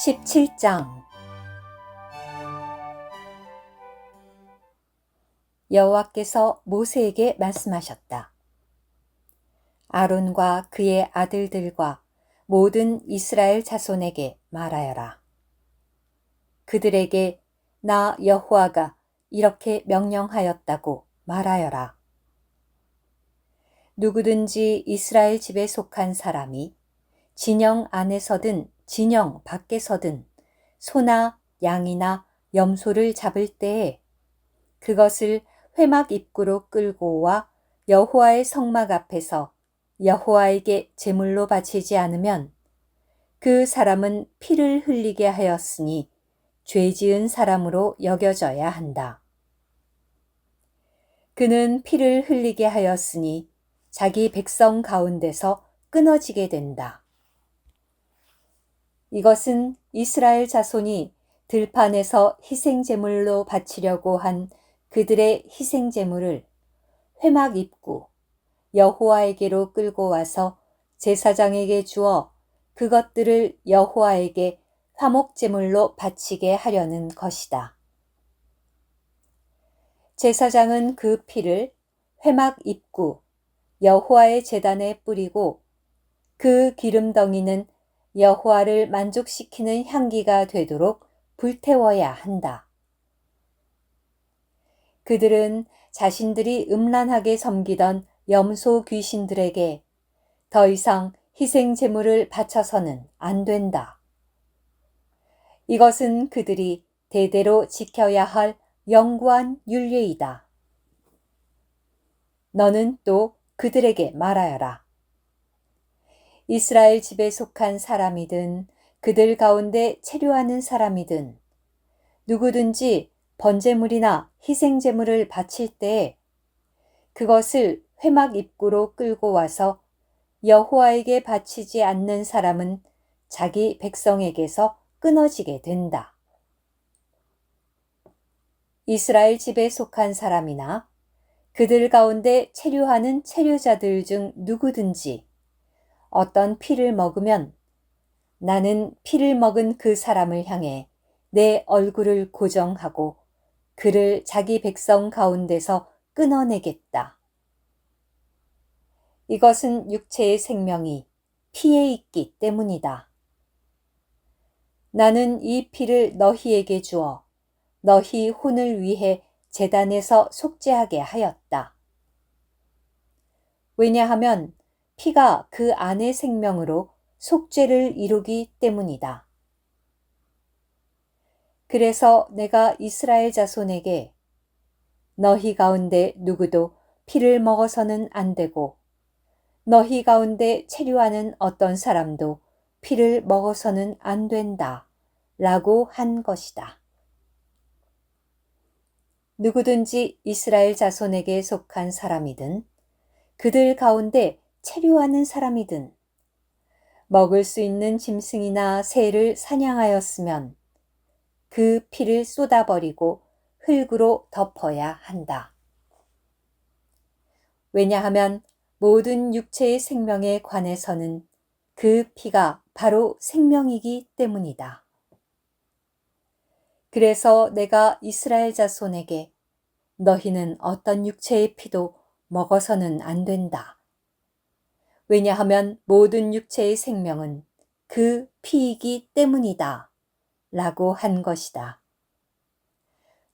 17장 여호와께서 모세에게 말씀하셨다. 아론과 그의 아들들과 모든 이스라엘 자손에게 말하여라. 그들에게 나 여호와가 이렇게 명령하였다고 말하여라. 누구든지 이스라엘 집에 속한 사람이 진영 안에서든 진영 밖에서든 소나 양이나 염소를 잡을 때에 그것을 회막 입구로 끌고 와 여호와의 성막 앞에서 여호와에게 제물로 바치지 않으면 그 사람은 피를 흘리게 하였으니 죄 지은 사람으로 여겨져야 한다. 그는 피를 흘리게 하였으니 자기 백성 가운데서 끊어지게 된다. 이것은 이스라엘 자손이 들판에서 희생제물로 바치려고 한 그들의 희생제물을 회막 입구 여호와에게로 끌고 와서 제사장에게 주어 그것들을 여호와에게 화목제물로 바치게 하려는 것이다. 제사장은 그 피를 회막 입구 여호와의 제단에 뿌리고 그 기름덩이는 여호와를 만족시키는 향기가 되도록 불태워야 한다. 그들은 자신들이 음란하게 섬기던 염소 귀신들에게 더 이상 희생 제물을 바쳐서는 안 된다. 이것은 그들이 대대로 지켜야 할 영구한 율례이다. 너는 또 그들에게 말하여라. 이스라엘 집에 속한 사람이든 그들 가운데 체류하는 사람이든 누구든지 번제물이나 희생제물을 바칠 때에 그것을 회막 입구로 끌고 와서 여호와에게 바치지 않는 사람은 자기 백성에게서 끊어지게 된다. 이스라엘 집에 속한 사람이나 그들 가운데 체류하는 체류자들 중 누구든지 어떤 피를 먹으면 나는 피를 먹은 그 사람을 향해 내 얼굴을 고정하고 그를 자기 백성 가운데서 끊어내겠다. 이것은 육체의 생명이 피에 있기 때문이다. 나는 이 피를 너희에게 주어 너희 혼을 위해 제단에서 속죄하게 하였다. 왜냐하면 피가 그 안의 생명으로 속죄를 이루기 때문이다. 그래서 내가 이스라엘 자손에게 너희 가운데 누구도 피를 먹어서는 안 되고 너희 가운데 체류하는 어떤 사람도 피를 먹어서는 안 된다 라고 한 것이다. 누구든지 이스라엘 자손에게 속한 사람이든 그들 가운데 체류하는 사람이든 먹을 수 있는 짐승이나 새를 사냥하였으면 그 피를 쏟아버리고 흙으로 덮어야 한다. 왜냐하면 모든 육체의 생명에 관해서는 그 피가 바로 생명이기 때문이다. 그래서 내가 이스라엘 자손에게 너희는 어떤 육체의 피도 먹어서는 안 된다. 왜냐하면 모든 육체의 생명은 그 피이기 때문이다. 라고 한 것이다.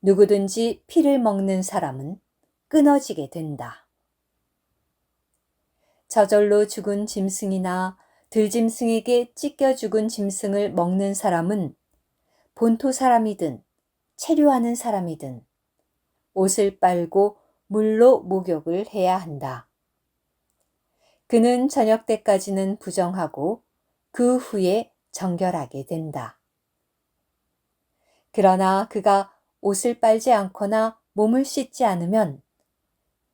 누구든지 피를 먹는 사람은 끊어지게 된다. 저절로 죽은 짐승이나 들짐승에게 찢겨 죽은 짐승을 먹는 사람은 본토 사람이든 체류하는 사람이든 옷을 빨고 물로 목욕을 해야 한다. 그는 저녁 때까지는 부정하고 그 후에 정결하게 된다. 그러나 그가 옷을 빨지 않거나 몸을 씻지 않으면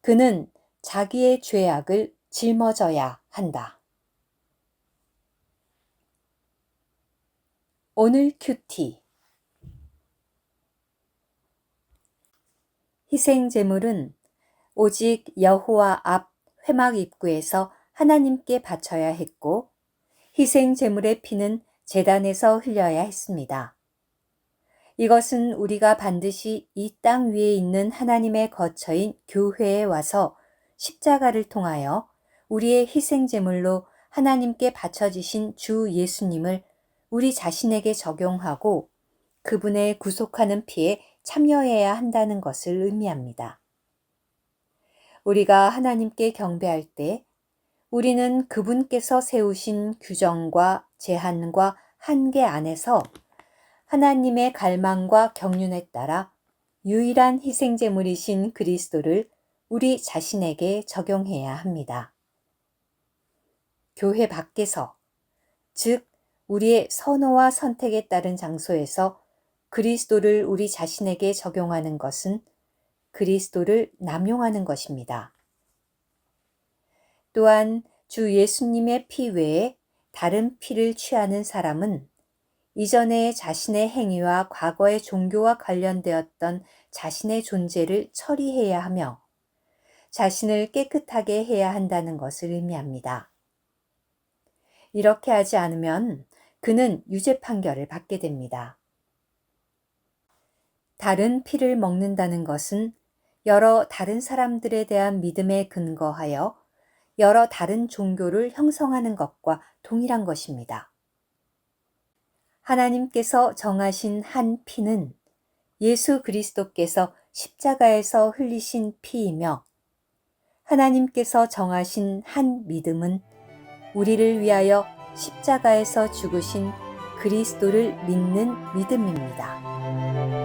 그는 자기의 죄악을 짊어져야 한다. 오늘 큐티. 희생제물은 오직 여호와 앞 회막 입구에서 하나님께 바쳐야 했고 희생제물의 피는 제단에서 흘려야 했습니다. 이것은 우리가 반드시 이 땅 위에 있는 하나님의 거처인 교회에 와서 십자가를 통하여 우리의 희생제물로 하나님께 바쳐지신 주 예수님을 우리 자신에게 적용하고 그분의 구속하는 피에 참여해야 한다는 것을 의미합니다. 우리가 하나님께 경배할 때 우리는 그분께서 세우신 규정과 제한과 한계 안에서 하나님의 갈망과 경륜에 따라 유일한 희생제물이신 그리스도를 우리 자신에게 적용해야 합니다. 교회 밖에서, 즉 우리의 선호와 선택에 따른 장소에서 그리스도를 우리 자신에게 적용하는 것은 그리스도를 남용하는 것입니다. 또한 주 예수님의 피 외에 다른 피를 취하는 사람은 이전에 자신의 행위와 과거의 종교와 관련되었던 자신의 존재를 처리해야 하며 자신을 깨끗하게 해야 한다는 것을 의미합니다. 이렇게 하지 않으면 그는 유죄 판결을 받게 됩니다. 다른 피를 먹는다는 것은 여러 다른 사람들에 대한 믿음에 근거하여 여러 다른 종교를 형성하는 것과 동일한 것입니다. 하나님께서 정하신 한 피는 예수 그리스도께서 십자가에서 흘리신 피이며 하나님께서 정하신 한 믿음은 우리를 위하여 십자가에서 죽으신 그리스도를 믿는 믿음입니다.